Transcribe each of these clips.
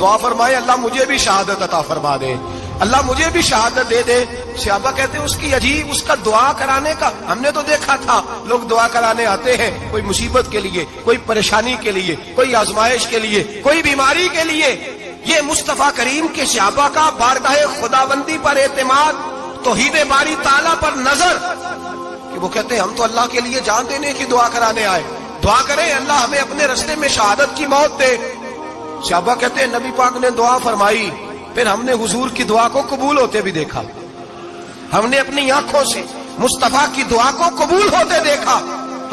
دعا فرمائے اللہ مجھے بھی شہادت عطا فرما دے، اللہ مجھے بھی شہادت دے دے۔ صحابہ کہتے ہیں اس کی عجیب، اس کا دعا کرانے کا، ہم نے تو دیکھا تھا لوگ دعا کرانے آتے ہیں کوئی مصیبت کے لیے، کوئی پریشانی کے لیے، کوئی آزمائش کے لیے، کوئی بیماری کے لیے۔ یہ مصطفیٰ کریم کے صحابہ کا بارگاہ خداوندی پر اعتماد، توحید باری تعالیٰ پر نظر، کہ وہ کہتے ہیں ہم تو اللہ کے لیے جان دینے کی دعا کرانے آئے، دعا کریں اللہ ہمیں اپنے رستے میں شہادت کی موت دے۔ صحابہ کہتے ہیں نبی پاک نے دعا فرمائی، پھر ہم نے حضور کی دعا کو قبول ہوتے بھی دیکھا، ہم نے اپنی آنکھوں سے مصطفیٰ کی دعا کو قبول ہوتے دیکھا،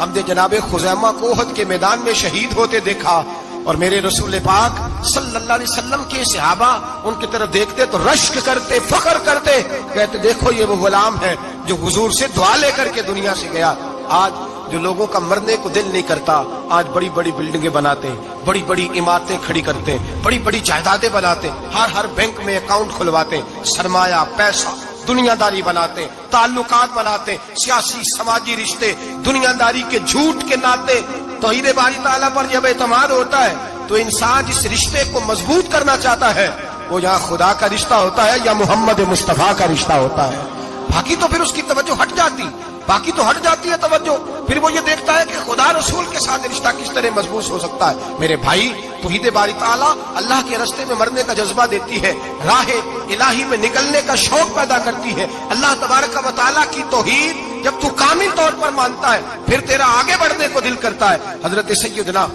ہم نے جناب خزیمہ کو احد کے میدان میں شہید ہوتے دیکھا۔ اور میرے رسول پاک صلی اللہ علیہ وسلم کے صحابہ ان کی طرف دیکھتے تو رشک کرتے، فخر کرتے، کہتے دیکھو یہ وہ غلام ہے جو حضور سے دعا لے کر کے دنیا سے گیا۔ آج جو لوگوں کا مرنے کو دل نہیں کرتا، آج بڑی بڑی بلڈنگیں بناتے ہیں، بڑی بڑی عمارتیں کھڑی کرتے ہیں، بڑی بڑی جائیدادیں بناتے ہیں، ہر بینک میں اکاؤنٹ کھلواتے ہیں، سرمایہ، پیسہ، دنیا داری بناتے ہیں، تعلقات بناتے ہیں، سیاسی سماجی رشتے، دنیا داری کے جھوٹ کے ناطے۔ توحید باری تعالیٰ پر جب اعتماد ہوتا ہے تو انسان جس رشتے کو مضبوط کرنا چاہتا ہے وہ یا خدا کا رشتہ ہوتا ہے یا محمد مصطفیٰ کا رشتہ ہوتا ہے، باقی تو پھر اس کی توجہ ہٹ جاتی، باقی تو ہٹ جاتی ہے توجہ، پھر وہ یہ دیکھتا ہے کہ خدا رسول کے ساتھ رشتہ کس طرح مضبوط ہو سکتا ہے۔ میرے بھائی، توحید باری تعالیٰ اللہ کے راستے میں مرنے کا جذبہ دیتی ہے، راہ الہی میں نکلنے کا شوق پیدا کرتی ہے۔ اللہ تبارک و تعالیٰ کی توحید جب تو کامل طور پر مانتا ہے پھر تیرا آگے بڑھنے کو دل کرتا ہے۔ حضرت سیدنا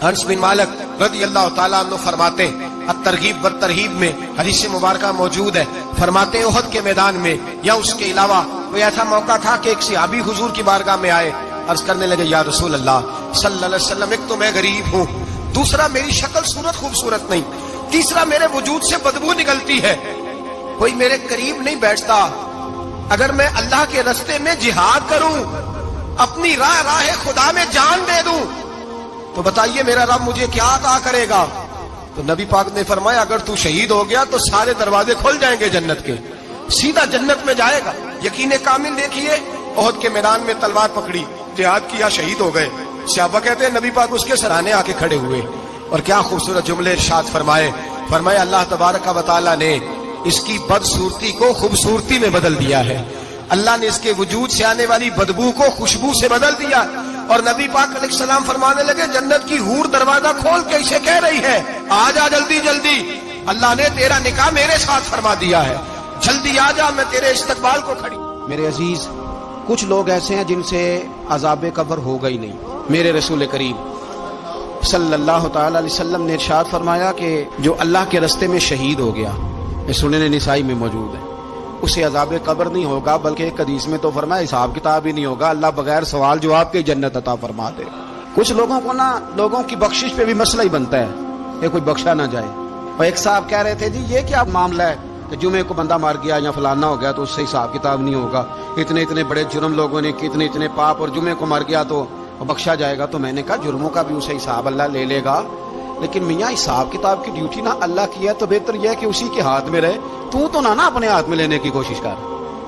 انس بن مالک رضی اللہ تعالیٰ عنہ فرماتے ہیں، الترغیب والترہیب میں حدیث مبارکہ موجود ہے، فرماتے ہیں احد کے میدان میں یا اس کے علاوہ کوئی ایسا موقع تھا کہ ایک صحابی حضور کی بارگاہ میں آئے، عرض کرنے لگے یا رسول اللہ صلی اللہ علیہ وسلم، ایک تو میں غریب ہوں، دوسرا میری شکل صورت خوبصورت نہیں، تیسرا میرے وجود سے بدبو نکلتی ہے، کوئی میرے قریب نہیں بیٹھتا، اگر میں اللہ کے راستے میں جہاد کروں، اپنی راہ خدا میں جان دے دوں تو بتائیے میرا رب مجھے کیا عطا کرے گا؟ تو نبی پاک نے فرمایا اگر تو شہید ہو گیا تو سارے دروازے کھل جائیں گے جنت کے، سیدھا جنت میں جائے گا۔ یقین کامل دیکھیے، احد کے میدان میں تلوار پکڑی، جہاد کیا، شہید ہو گئے، صحابہ کہتے ہیں نبی پاک اس کے سرانے آ کے کھڑے ہوئے اور کیا خوبصورت جملے ارشاد فرمائے، فرمایا اللہ تبارک و تعالیٰ نے اس کی بدصورتی کو خوبصورتی میں بدل دیا ہے، اللہ نے اس کے وجود سے آنے والی بدبو کو خوشبو سے بدل دیا۔ اور نبی پاک علیہ السلام فرمانے لگے جنت کی حور دروازہ کھول کے اسے کہہ رہی ہے آ جا جلدی جلدی، اللہ نے تیرا نکاح میرے ساتھ فرما دیا ہے، جلدی آ جا، میں تیرے استقبال کو کھڑی۔ میرے عزیز، کچھ لوگ ایسے ہیں جن سے عذاب قبر ہوگا ہی نہیں۔ میرے رسول کریم صلی اللہ تعالی علیہ وسلم نے ارشاد فرمایا کہ جو اللہ کے راستے میں شہید ہو گیا، یہ سنن نسائی میں موجود ہے، اسے عذاب قبر نہیں ہوگا، بلکہ ایک حدیث میں تو فرمایا حساب کتاب ہی نہیں ہوگا، اللہ بغیر سوال جواب کے جنت عطا فرما دے۔ کچھ لوگوں کو نا لوگوں کی بخشش پہ بھی مسئلہ ہی بنتا ہے کہ کوئی بخشا نہ جائے۔ اور ایک صاحب کہہ رہے تھے جی یہ کیا معاملہ ہے کہ جمعے کو بندہ مر گیا یا فلانا ہو گیا تو اس سے حساب کتاب نہیں ہوگا، اتنے بڑے جرم لوگوں نے کی، اتنے پاپ، اور جمعے کو مر گیا تو بخشا جائے گا۔ تو میں نے کہا جرموں کا بھی اسے حساب اللہ لے لے گا، لیکن میاں حساب کتاب کی ڈیوٹی نہ اللہ کی ہے تو بہتر یہ ہے کہ اسی کے ہاتھ میں رہے، تو نہ اپنے ہاتھ میں لینے کی کوشش کر۔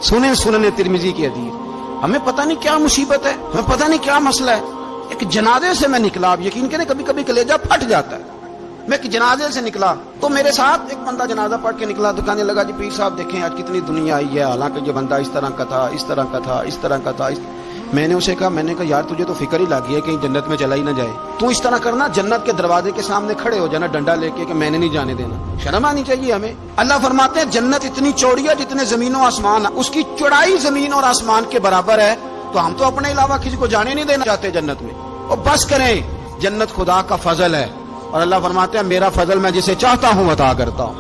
سنن ترمذی کی حدیث، ہمیں پتہ نہیں کیا مصیبت ہے، ہمیں پتہ نہیں کیا مسئلہ ہے۔ ایک جنازے سے میں نکلا، آپ یقین کریں کبھی کبھی کلیجہ پھٹ جاتا ہے، میں ایک جنازے سے نکلا تو میرے ساتھ ایک بندہ جنازہ پڑھ کے نکلا تو کہنے لگا جی پیر صاحب دیکھیں آج کتنی دنیا آئی ہے، حالانکہ یہ بندہ اس طرح کا تھا، اس طرح کا تھا، اس طرح کا تھا۔ میں نے اسے کہا یار تجھے تو فکر ہی لگی ہے کہیں جنت میں چلا ہی نہ جائے، تو اس طرح کرنا جنت کے دروازے کے سامنے کھڑے ہو جانا ڈنڈا لے کے کہ میں نے نہیں جانے دینا۔ شرم آنی چاہیے ہمیں۔ اللہ فرماتے ہیں جنت اتنی چوڑی ہے جتنے زمین و آسمان، اس کی چوڑائی زمین اور آسمان کے برابر ہے، تو ہم تو اپنے علاوہ کسی کو جانے نہیں دینا چاہتے جنت میں۔ اور بس کریں، جنت خدا کا فضل ہے، اور اللہ فرماتے ہیں میرا فضل میں جسے چاہتا ہوں عطا کرتا ہوں۔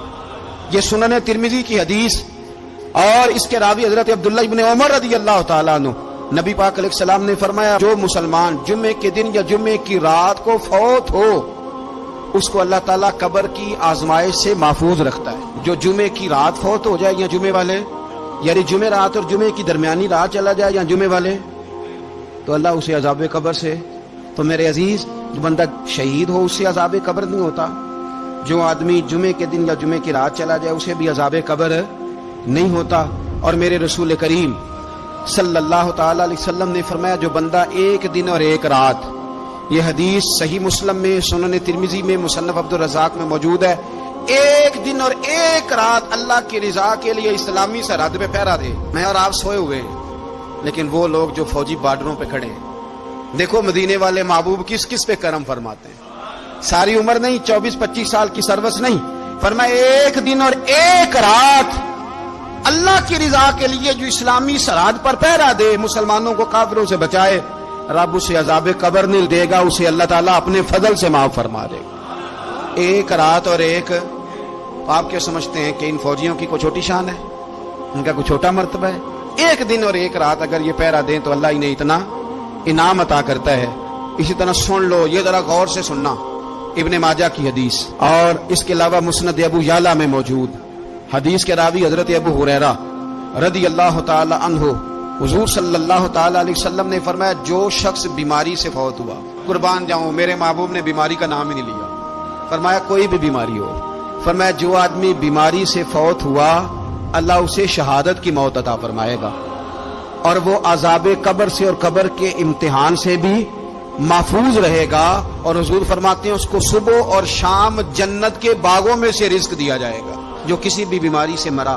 یہ سنن ترمذی کی حدیث، اور اس کے راوی حضرت عبداللہ ابن عمر رضی اللہ تعالیٰ عنہ، نبی پاک علیہ السلام نے فرمایا جو مسلمان جمعے کے دن یا جمعے کی رات کو فوت ہو اس کو اللہ تعالیٰ قبر کی آزمائش سے محفوظ رکھتا ہے۔ جو جمعے کی رات فوت ہو جائے یا جمعے والے، یعنی جمعے رات اور جمعے کی درمیانی رات چلا جائے یا جمعے والے، تو اللہ اسے عذاب قبر سے، تو میرے عزیز جو بندہ شہید ہو اس سے عذاب قبر نہیں ہوتا، جو آدمی جمعے کے دن یا جمعے کی رات چلا جائے اسے بھی عذاب قبر نہیں ہوتا۔ اور میرے رسول کریم صلی اللہ تعالی علیہ وسلم نے فرمایا جو بندہ ایک دن اور ایک رات یہ حدیث صحیح مسلم میں، سنن ترمذی میں، مصنف عبدالرزاق میں موجود ہے۔ ایک دن اور ایک رات اللہ کی رضا کے لیے اسلامی سرحد پہ پہرا دے۔ میں اور آپ سوئے ہوئے ہیں، لیکن وہ لوگ جو فوجی بارڈروں پہ کھڑے ہیں، دیکھو مدینے والے محبوب کس کس پہ کرم فرماتے ہیں۔ ساری عمر نہیں، 24-25 سال کی سروس نہیں، فرمایا ایک دن اور ایک رات اللہ کی رضا کے لیے جو اسلامی سرحد پر پہرا دے، مسلمانوں کو کافروں سے بچائے، رب اسے عذاب قبر نہیں دے گا، اسے اللہ تعالیٰ اپنے فضل سے معاف فرما دے گا۔ ایک رات اور ایک، آپ کیا سمجھتے ہیں کہ ان فوجیوں کی کوئی چھوٹی شان ہے؟ ان کا کوئی چھوٹا مرتبہ ہے؟ ایک دن اور ایک رات اگر یہ پہرا دیں تو اللہ انہیں اتنا انعام عطا کرتا ہے۔ اسی طرح سن لو، یہ ذرا غور سے سننا، ابن ماجہ کی حدیث، اور اس کے علاوہ مسند ابو یعلا میں موجود حدیث کے راوی حضرت ابو ہریرہ رضی اللہ تعالی عنہ، حضور صلی اللہ تعالی علیہ وسلم نے فرمایا جو شخص بیماری سے فوت ہوا، قربان جاؤں میرے محبوب نے بیماری کا نام ہی نہیں لیا، فرمایا کوئی بھی بیماری ہو، فرمایا جو آدمی بیماری سے فوت ہوا اللہ اسے شہادت کی موت عطا فرمائے گا، اور وہ عذاب قبر سے اور قبر کے امتحان سے بھی محفوظ رہے گا، اور حضور فرماتے ہیں اس کو صبح اور شام جنت کے باغوں میں سے رزق دیا جائے گا۔ جو کسی بھی بیماری سے مرا،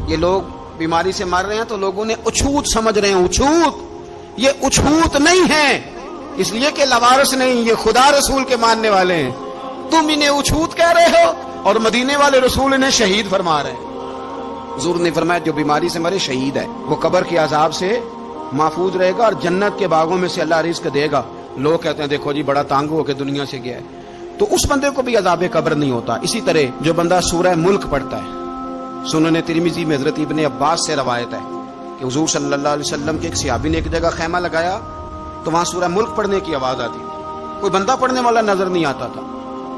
یہ لوگ بیماری سے مر رہے ہیں تو لوگوں نے اچھوت سمجھ رہے ہیں، اچھوت، یہ اچھوت نہیں ہے، اس لیے کہ لوارث نہیں، یہ خدا رسول کے ماننے والے ہیں، تم انہیں اچھوت کہہ رہے ہو، اور مدینے والے رسول انہیں شہید فرما رہے ہیں۔ حضور نے فرمایا جو بیماری سے مرے شہید ہے، وہ قبر کے عذاب سے محفوظ رہے گا اور جنت کے باغوں میں سے اللہ رزق دے گا۔ لوگ کہتے ہیں دیکھو جی بڑا تانگ ہو کے دنیا سے گیا ہے، تو اس بندے کو بھی عذاب قبر نہیں ہوتا۔ اسی طرح جو بندہ سورہ ملک پڑھتا ہے، سنن ترمذی میں حضرت ابن عباس سے روایت ہے کہ حضور صلی اللہ علیہ وسلم کے ایک صحابی نے ایک جگہ خیمہ لگایا تو وہاں سورہ ملک پڑھنے کی آواز آتی تھی، کوئی بندہ پڑھنے والا نظر نہیں آتا تھا۔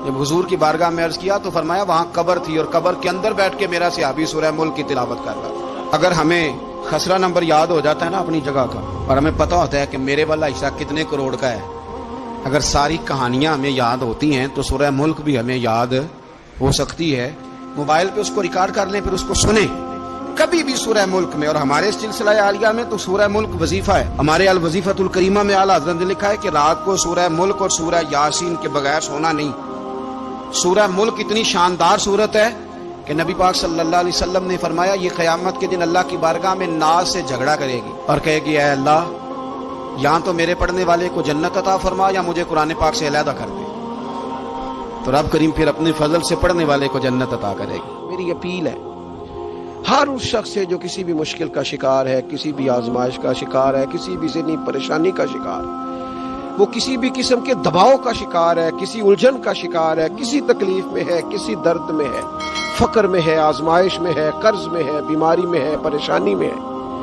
جب حضور کی بارگاہ میں عرض کیا تو فرمایا وہاں قبر تھی اور قبر کے اندر بیٹھ کے میرا صحابی سورہ ملک کی تلاوت کر رہا تھا۔ اگر ہمیں خسرہ نمبر یاد ہو جاتا ہے نا اپنی جگہ کا، اور ہمیں پتہ ہوتا ہے کہ میرے والا حصہ کتنے کروڑ کا ہے، اگر ساری کہانیاں ہمیں یاد ہوتی ہیں تو سورہ ملک بھی ہمیں یاد ہو سکتی ہے۔ موبائل پہ اس کو ریکارڈ کر لیں، پھر اس کو سنیں کبھی بھی سورہ ملک میں۔ اور ہمارے سلسلہ عالیہ میں تو سورہ ملک وظیفہ ہے، ہمارے الوظیفۃ الکریمہ میں اعلیٰ حضرت نے لکھا ہے کہ رات کو سورہ ملک اور سورہ یاسین کے بغیر سونا نہیں۔ سورہ ملک اتنی شاندار صورت ہے کہ نبی پاک صلی اللہ علیہ وسلم نے فرمایا یہ قیامت کے دن اللہ کی بارگاہ میں ناز سے جھگڑا کرے گی اور کہے گی اے اللہ یہاں تو میرے پڑھنے والے کو جنت عطا فرما یا مجھے قرآن پاک سے علیحدہ کر دے، تو رب کریم پھر اپنے فضل سے پڑھنے والے کو جنت عطا کرے گی۔ میری اپیل ہے ہر اس شخص سے جو کسی بھی مشکل کا شکار ہے، کسی بھی آزمائش کا شکار ہے، کسی بھی ذہنی پریشانی کا شکار ہے، وہ کسی بھی قسم کے دباؤ کا شکار ہے، کسی الجھن کا شکار ہے، کسی تکلیف میں ہے، کسی درد میں ہے، فقر میں ہے، آزمائش میں ہے، قرض میں ہے، بیماری میں ہے، پریشانی میں ہے،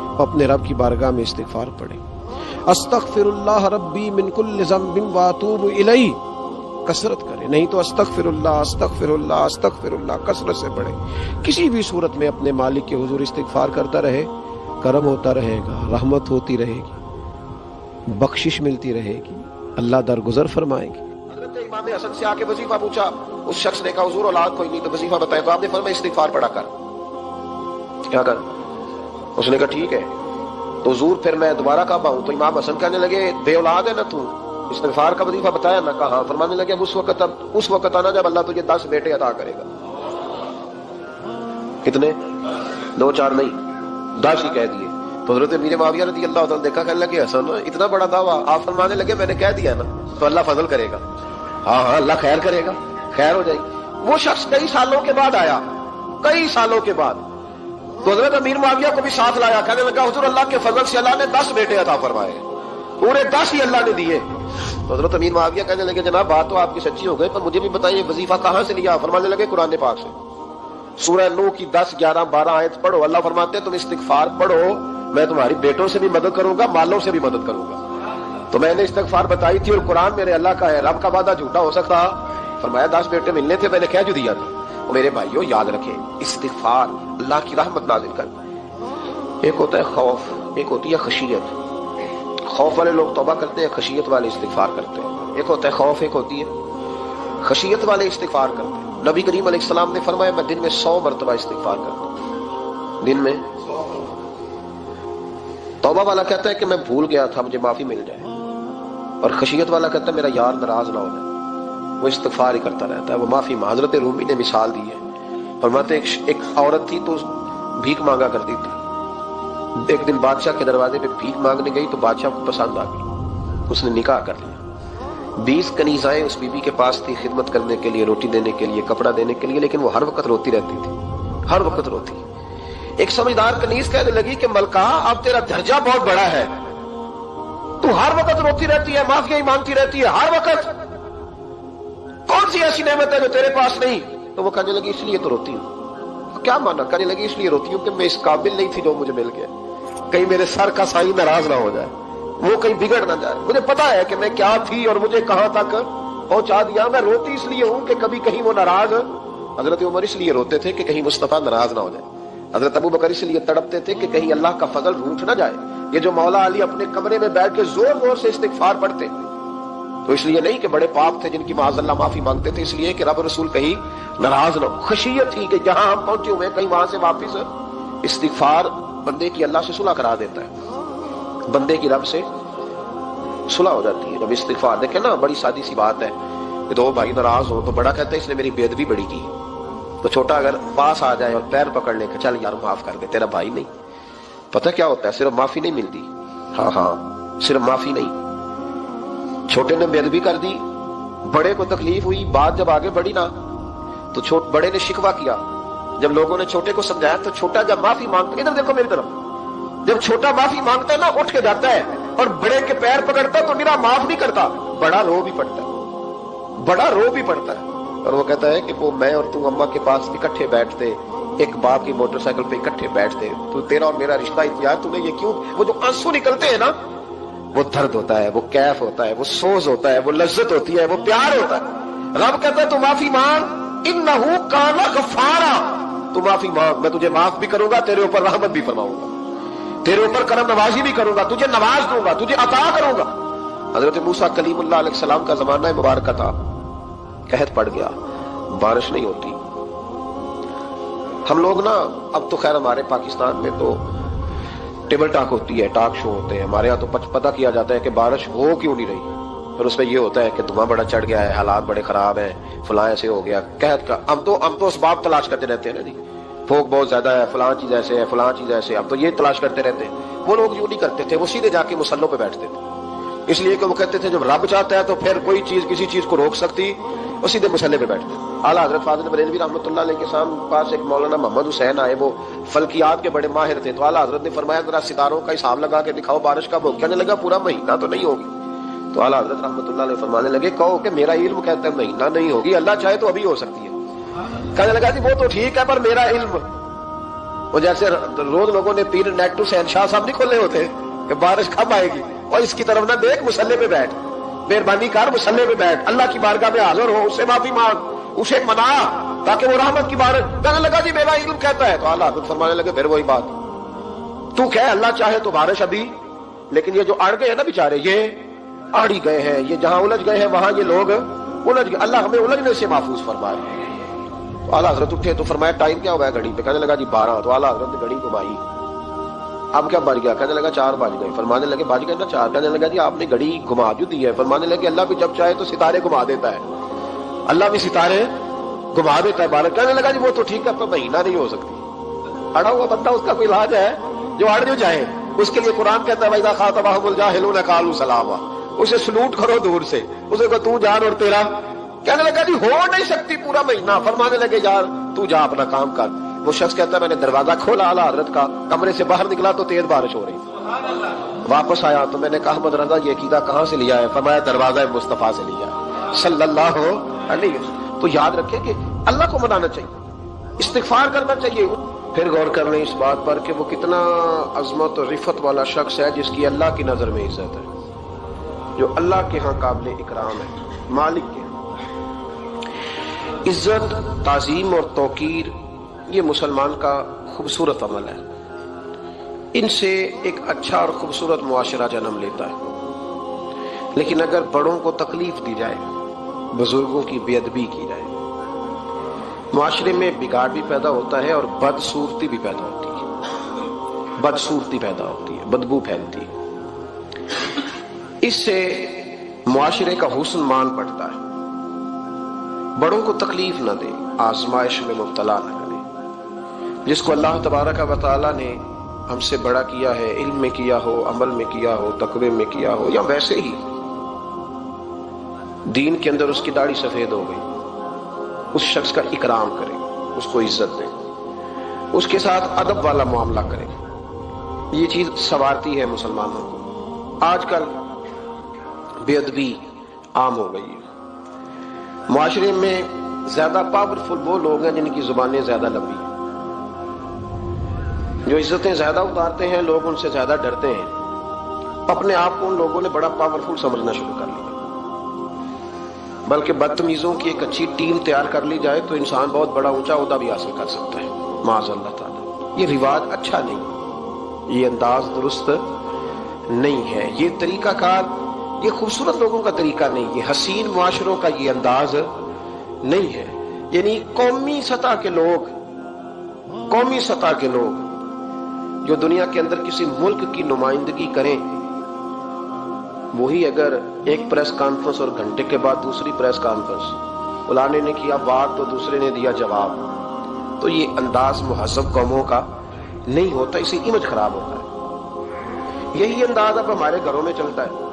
وہ اپنے رب کی بارگاہ میں استغفار پڑھے، استغفر اللہ ربی من کل ذنب واتوب الیہ، کثرت کرے، نہیں تو استغفر اللہ استغفر اللہ استغفر اللہ کثرت سے پڑھے۔ کسی بھی صورت میں اپنے مالک کے حضور استغفار کرتا رہے، کرم ہوتا رہے گا، رحمت ہوتی رہے گی، بخشش ملتی رہے گی، اللہ درگزر فرمائے گی۔ حضرت امام حسن سے آ کے وظیفہ پوچھا، اس شخص نے کہا حضور اولاد کوئی نہیں تو وظیفہ بتائے، تو آپ نے فرمایا استغفار پڑھا کر، کیا کر؟ اس نے کہا ٹھیک ہے۔ تو حضور پھر میں دوبارہ کعبہ ہوں، تو امام حسن کہنے لگے بے اولاد ہے نا تو، استغفار کا وظیفہ بتایا نہ؟ کہا۔ فرمانے لگے اب اس وقت آنا جب اللہ تجھے 10 بیٹے عطا کرے گا۔ کتنے؟ 2 4 نہیں، 10 ہی کہہ دیے۔ تو حضرت امیر معاویہ رضی اللہ تعالیٰ دیکھا، کہنے لگے حسن اتنا بڑا دعویٰ؟ آپ فرمانے لگے میں نے کہہ دیا نا تو اللہ فضل کرے گا، ہاں ہاں اللہ خیر کرے گا، خیر ہو جائے گی۔ وہ شخص کئی سالوں کے بعد آیا، کئی سالوں کے بعد، تو حضرت امیر معاویہ کو بھی ساتھ لایا، کہنے لگا حضور اللہ کے فضل سے اللہ نے 10 بیٹے عطا فرمائے، پورے 10 ہی اللہ نے دیے۔ تو حضرت امیر معاویہ کہنے لگے جناب بات تو آپ کی سچی ہو گئی، پر مجھے بھی بتائیے وظیفہ کہاں سے لیا؟ فرمانے لگے قرآن پاک سے، سورہ نوح کی 10 11 12 آیت پڑھو، اللہ فرماتے ہیں تم استغفار پڑھو، میں تمہاری بیٹوں سے بھی مدد کروں گا، مالوں سے بھی مدد کروں گا۔ تو میں نے استغفار بتائی تھی اور قرآن میرے اللہ کا ہے، رب کا وعدہ جھوٹا ہو سکتا؟ فرمایا 10 بیٹے ملنے تھے، میں نے کہہ جو دیا تھا۔ اور میرے بھائیوں یاد رکھیں استغفار اللہ کی رحمت نازل کرتا ہے۔ ایک ہوتا ہے خوف، ایک ہوتی ہے خشیت۔ خوف والے لوگ توبہ کرتے ہیں، خشیت والے استغفار کرتے ہیں۔ ایک ہوتا ہے خوف، ایک ہوتی ہے خشیت والے استغفار کرتے ہیں۔ نبی کریم علیہ السلام نے فرمایا میں دن میں 100 مرتبہ استغفار کرتا ہوں، دن میں۔ توبہ والا کہتا ہے کہ میں بھول گیا تھا، مجھے معافی مل جائے، اور خشیت والا کہتا ہے میرا یار ناراض نہ ہو جائے، وہ استغفار ہی کرتا رہتا ہے، وہ معافی. حضرت رومی نے مثال دی ہے، فرماتے ایک عورت تھی تو بھیک مانگا کرتی تھی. ایک دن بادشاہ کے دروازے پہ بھیک مانگنے گئی تو بادشاہ کو پسند آ گئی، اس نے نکاح کر لیا. 20 کنیزائیں اس بی بی کے پاس تھی خدمت کرنے کے لیے، روٹی دینے کے لیے، کپڑا دینے کے لیے، لیکن وہ ہر وقت روتی رہتی تھی، ہر وقت روتی. ایک سمجھدار کنیز کہنے لگی کہ ملکہ اب تیرا درجہ بہت بڑا ہے، تو ہر وقت روتی رہتی ہے، معافی ہی مانگتی رہتی ہے ہر وقت، کون سی ایسی نعمت ہے جو تیرے پاس نہیں؟ تو وہ کہنے لگی اس لیے تو روتی ہوں. کیا مانا؟ کہنے لگی اس لیے روتی ہوں کہ میں اس قابل نہیں تھی جو مجھے مل گیا، کہیں میرے سر کا سائیں ناراض نہ ہو جائے، وہ کہیں بگڑ نہ جائے. مجھے پتا ہے کہ میں کیا تھی اور مجھے کہاں تک پہنچا دیا. میں روتی اس لیے ہوں کہ کبھی کہیں وہ ناراض. حضرت عمر اس لیے روتے تھے کہ کہیں مصطفیٰ ناراض نہ ہو جائے. حضرت ابو بکر اس لیے تڑپتے تھے کہ کہیں اللہ کا فضل روٹ نہ جائے. یہ جو مولا علی اپنے کمرے میں بیٹھ کے زور زور سے استغفار پڑھتے تو اس لیے نہیں کہ بڑے پاپ تھے جن کی معاذ اللہ معافی مانگتے تھے، اس لیے کہ رب رسول کہیں ناراض نہ ہو. خشیت تھی کہ جہاں ہم پہنچے ہوئے کہیں وہاں سے واپس. استغفار بندے کی اللہ سے صلح کرا دیتا ہے، بندے کی رب سے صلح ہو جاتی ہے جب استغفار. دیکھیں نا بڑی سادی سی بات ہے کہ دو بھائی ناراض ہو تو بڑا کہتا ہے اس نے میری بے ادبی بڑی کی، تو چھوٹا اگر پاس آ جائے اور پیر پکڑ لے کہ چل یار معاف کر دے، تیرا بھائی نہیں. پتہ کیا ہوتا ہے؟ صرف معافی نہیں ملتی. ہاں صرف معافی نہیں. چھوٹے نے بے ادبی کر دی، بڑے کو تکلیف ہوئی، بات جب آگے بڑھی نا تو بڑے نے شکوہ کیا. جب لوگوں نے چھوٹے کو سمجھایا تو چھوٹا جب معافی مانگتا ہے، ادھر دیکھو میری طرف، جب چھوٹا معافی مانگتا ہے نا اٹھ کے جاتا ہے اور بڑے کے پیر پکڑتا ہے تو میرا معاف نہیں کرتا، بڑا رو بھی پڑتا ہے، بڑا رو بھی پڑتا ہے. اور وہ کہتا ہے کہ وہ میں اور تم اماں کے پاس اکٹھے بیٹھتے، ایک باپ کی موٹر سائیکل پہ اکٹھے بیٹھتے، تو تیرا اور میرا رشتہ یار تم نے یہ کیوں؟ وہ جو آنسو نکلتے ہیں نا وہ درد ہوتا ہے، وہ کیف ہوتا ہے، وہ سوز ہوتا ہے، وہ لذت ہوتی ہے، وہ پیار ہوتا ہے. رب کہتا ہے تو معافی مانگ، انہو کان غفارا، تو معافی مانگ، میں تجھے معاف بھی کروں گا، تیرے اوپر رحمت بھی فرماؤں گا، تیرے اوپر کرم نوازی بھی کروں گا، تجھے نواز دوں گا، تجھے عطا کروں گا. حضرت موسیٰ کلیم اللہ علیہ السلام کا زمانہ مبارکہ تھا، قحط پڑ گیا، بارش نہیں ہوتی. ہم لوگ نا اب تو خیر ہمارے پاکستان میں تو ٹیبل ٹاک ہوتی ہے، ٹاک شو ہوتے ہیں. ہمارے یہاں تو پتہ کیا جاتا ہے کہ بارش ہو کیوں نہیں رہی، پھر اس میں یہ ہوتا ہے کہ دھواں بڑا چڑھ گیا ہے، حالات بڑے خراب ہیں، فلاں ایسے ہو گیا قحط کا. ہم تو اسباب تلاش کرتے رہتے ہیں نا جی، بھوک بہت زیادہ ہے، فلاں چیز ایسے ہے، فلاں چیز ایسے، اب تو یہ تلاش کرتے رہتے ہیں. وہ لوگ یوں نہیں کرتے تھے، وہ سیدھے جا کے مسلوں پہ بیٹھتے تھے، اس لیے کہ وہ کہتے تھے جب رب چاہتا ہے تو پھر کوئی چیز کسی چیز کو روک سکتی. وہ سیدھے مسلے پہ بیٹھتے. اعلیٰ حضرت فاضل بریلوی رحمۃ اللہ علیہ کے پاس ایک مولانا محمد حسین آئے، وہ فلکیات کے بڑے ماہر تھے. تو اعلیٰ حضرت نے فرمایا ذرا ستاروں کا حساب لگا کے دکھاؤ بارش کب ہوگی. کہنے لگا پورا مہینہ تو نہیں ہوگی. تو اعلیٰ حضرت رحمۃ اللہ علیہ فرمانے لگے کہو کہ میرا علم کہتا ہے مہینہ نہیں ہوگی، اللہ چاہے تو ابھی ہو سکتی ہے. کہنے لگا جی وہ تو ٹھیک ہے پر میرا علم، وہ جیسے روز لوگوں نے پیر نیٹ ٹو سین شاہ صاحب نہیں کھولے ہوتے کہ بارش کب آئے گی، اور اس کی طرف نہ دیکھ، مسلے پہ بیٹھ، مہربانی کر مسلے پہ بیٹھ، اللہ کی بارگاہ میں حاضر ہو، اس سے معافی مانگ، اسے منا تاکہ وہ رحمت کی بارش. کہنے لگا جی میرا علم کہتا ہے. تو اعلیٰ حضرت فرمانے لگے پھر وہی بات، تو کہ اللہ چاہے تو بارش ابھی، لیکن یہ جو اڑ گئے ہیں نا بیچارے، یہ اڑ ہی گئے ہیں، یہ جہاں الجھ گئے ہیں وہاں یہ لوگ الجھ گئے. اللہ ہمیں الجھنے سے محفوظ فرمائے. تو اعلیٰ حضرت اٹھے تو فرمایا ٹائم کیا ہوا ہے گھڑی پہ؟ کہنے لگا جی 12. تو اعلیٰ حضرت نے گھڑی گھمائی، اب کیا بج گیا؟ کہنے لگا 4 بج گئے. فرمانے لگے بج گئے نا 4. کہنے لگا جی آپ نے گھڑی گھما جو دی ہے. فرمانے لگے اللہ بھی جب چاہے تو ستارے گھما دیتا ہے، اللہ بھی ستارے گھما دیتا ہے بارہ. کہنے لگا جی وہ تو ٹھیک ہے پر مہینہ نہیں ہو سکتی. اڑا ہوا بندہ اس کا کوئی علاج ہے جو اڑ جو جائے، اس کے لیے قرآن کہتا ہے وَإِذَا خَاطَبَهُمُ الْجَاهِلُونَ قَالُوا سَلَامًا، اسے سلوٹ کرو دور سے، اسے کہ تو جان اور تیرا. کہنے لگا جی ہو نہیں سکتی پورا مہینہ. فرمانے لگے یار تو جا اپنا کام کر. وہ شخص کہتا ہے میں نے دروازہ کھولا اعلیٰ حضرت کا، کمرے سے باہر نکلا تو تیز بارش ہو رہی. واپس آیا تو میں نے کہا احمد رضا یہ عقیدہ کہاں سے لیا ہے؟ فرمایا دروازہ مصطفیٰ سے لیا ہے صلی اللہ علیہ وسلم. تو یاد رکھیں کہ اللہ کو منانا چاہیے، استغفار کرنا چاہیے. پھر غور کر لیں اس بات پر کہ وہ کتنا عظمت اور رفت والا شخص ہے جس کی اللہ کی نظر میں عزت ہے، جو اللہ کے ہاں قابل اکرام ہے، مالک کے عزت، تعظیم اور توقیر. یہ مسلمان کا خوبصورت عمل ہے، ان سے ایک اچھا اور خوبصورت معاشرہ جنم لیتا ہے. لیکن اگر بڑوں کو تکلیف دی جائے، بزرگوں کی بے ادبی کی جائے، معاشرے میں بگاڑ بھی پیدا ہوتا ہے اور بدصورتی بھی پیدا ہوتی ہے، بدصورتی پیدا ہوتی ہے، بدبو پھیلتی ہے. اس سے معاشرے کا حسن مان پڑتا ہے، بڑوں کو تکلیف نہ دے، آزمائش میں مبتلا نہ کرے۔ جس کو اللہ تبارک و تعالیٰ نے ہم سے بڑا کیا ہے، علم میں کیا ہو، عمل میں کیا ہو، تقوی میں کیا ہو، یا ویسے ہی دین کے اندر اس کی داڑھی سفید ہو گئی، اس شخص کا اکرام کرے، اس کو عزت دے، اس کے ساتھ ادب والا معاملہ کرے۔ یہ چیز سنوارتی ہے مسلمانوں کو۔ آج کل بے ادبی عام ہو گئی ہے۔ معاشرے میں زیادہ پاورفل وہ لوگ ہیں جن کی زبانیں زیادہ لمبی ہیں، جو عزتیں زیادہ اتارتے ہیں، لوگ ان سے زیادہ ڈرتے ہیں۔ اپنے آپ کو ان لوگوں نے بڑا پاورفل سمجھنا شروع کر لیا، بلکہ بدتمیزوں کی ایک اچھی ٹیم تیار کر لی جائے تو انسان بہت بڑا اونچا عہدہ بھی حاصل کر سکتا ہے، معاذ اللہ تعالی۔ یہ رواج اچھا نہیں، یہ انداز درست نہیں ہے، یہ طریقہ کار، یہ خوبصورت لوگوں کا طریقہ نہیں، یہ حسین معاشروں کا یہ انداز نہیں ہے۔ یعنی قومی سطح کے لوگ جو دنیا کے اندر کسی ملک کی نمائندگی کریں، وہی اگر ایک پریس کانفرنس اور گھنٹے کے بعد دوسری پریس کانفرنس، فلانے نے کیا بات تو دوسرے نے دیا جواب، تو یہ انداز مہذب قوموں کا نہیں ہوتا، اسے امیج خراب ہوتا ہے۔ یہی انداز اب ہمارے گھروں میں چلتا ہے۔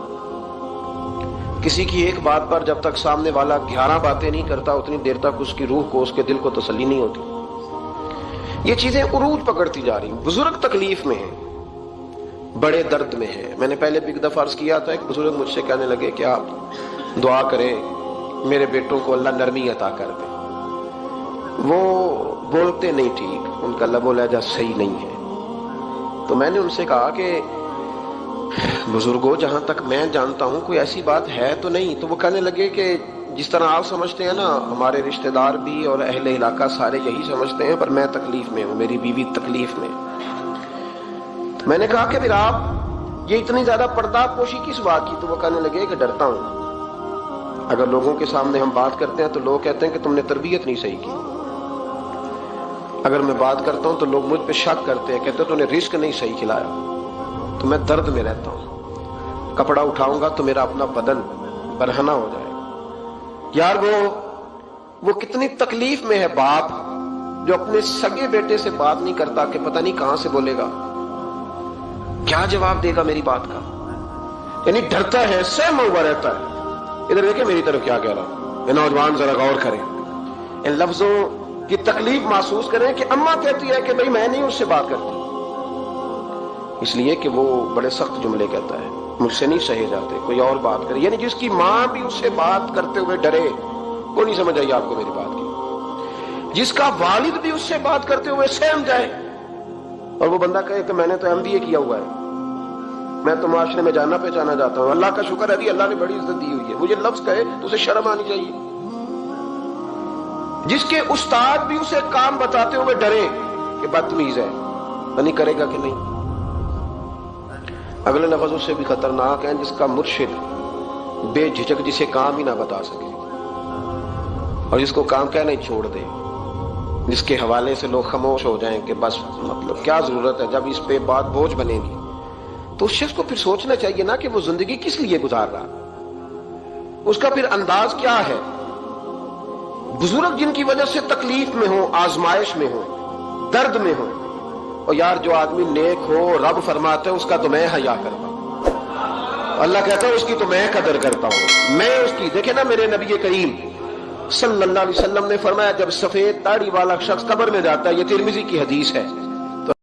کسی کی ایک بات پر جب تک سامنے والا 11 باتیں نہیں کرتا، اتنی دیر تک اس کی روح کو، اس کے دل کو تسلی نہیں ہوتی۔ یہ چیزیں عروج پکڑتی جا رہی ہیں۔ بزرگ تکلیف میں ہیں، بڑے درد میں ہیں۔ میں نے پہلے بھی ایک دفعہ عرض کیا تھا، ایک بزرگ مجھ سے کہنے لگے کہ آپ دعا کریں میرے بیٹوں کو اللہ نرمی عطا کر دے، وہ بولتے نہیں ٹھیک، ان کا لب و لہجہ صحیح نہیں ہے۔ تو میں نے ان سے کہا کہ بزرگوں، جہاں تک میں جانتا ہوں کوئی ایسی بات ہے تو نہیں۔ تو وہ کہنے لگے کہ جس طرح آپ سمجھتے ہیں نا، ہمارے رشتہ دار بھی اور اہل علاقہ سارے یہی سمجھتے ہیں، پر میں تکلیف میں ہوں، میری بیوی تکلیف میں۔ میں نے کہا کہ پھر آپ یہ اتنی زیادہ پردہ پوشی کس بات کی؟ تو وہ کہنے لگے کہ ڈرتا ہوں، اگر لوگوں کے سامنے ہم بات کرتے ہیں تو لوگ کہتے ہیں کہ تم نے تربیت نہیں صحیح کی، اگر میں بات کرتا ہوں تو لوگ مجھ پہ شک کرتے ہیں، کہتے ہیں تو نے رزق نہیں صحیح کھلایا، تو میں درد میں رہتا ہوں، کپڑا اٹھاؤں گا تو میرا اپنا بدن برہنہ ہو جائے۔ یار وہ کتنی تکلیف میں ہے باپ جو اپنے سگے بیٹے سے بات نہیں کرتا کہ پتہ نہیں کہاں سے بولے گا، کیا جواب دے گا میری بات کا، یعنی ڈرتا ہے، سہما ہوا رہتا ہے۔ ادھر دیکھیں میری طرف کیا کہہ رہا ہوں، یہ نوجوان ذرا غور کریں، ان لفظوں کی تکلیف محسوس کریں کہ اماں کہتی ہے کہ بھئی میں نہیں اس سے بات کرتی، اس لیے کہ وہ بڑے سخت جملے کہتا ہے، مجھ سے نہیں سہے جاتے، کوئی اور بات کرے۔ یعنی جس کی ماں بھی اس سے بات کرتے ہوئے ڈرے، وہ نہیں سمجھ آئی آپ کو میری بات کی، جس کا والد بھی اس سے بات کرتے ہوئے سہم جائے، اور وہ بندہ کہے کہ میں نے تو MBA کیا ہوا ہے، میں تو معاشرے میں جانا پہچانا جاتا ہوں، اللہ کا شکر ہے بھی اللہ نے بڑی عزت دی ہوئی ہے، وہ یہ لفظ کہے تو اسے شرم آنی چاہیے۔ جس کے استاد بھی اسے کام بتاتے ہوئے ڈرے کہ بدتمیز ہے، نہیں کرے گا کہ نہیں۔ اگلے لفظ اس سے بھی خطرناک ہیں، جس کا مرشد بے جھجک جسے کام ہی نہ بتا سکے اور جس کو کام کہنا ہی چھوڑ دے، جس کے حوالے سے لوگ خاموش ہو جائیں کہ بس مطلب کیا ضرورت ہے، جب اس پہ بات بوجھ بنے گی تو اس شخص کو پھر سوچنا چاہیے نا کہ وہ زندگی کس لیے گزار رہا، اس کا پھر انداز کیا ہے۔ بزرگ جن کی وجہ سے تکلیف میں ہوں، آزمائش میں ہوں، درد میں ہوں، اور یار جو آدمی نیک ہو، رب فرماتا ہے اس کا تو میں حیا کرتا ہوں، اللہ کہتا ہے اس کی تو میں قدر کرتا ہوں، میں اس کی۔ دیکھیں نا میرے نبی کریم صلی اللہ علیہ وسلم نے فرمایا جب سفید داڑھی والا شخص قبر میں جاتا ہے، یہ ترمذی کی حدیث ہے،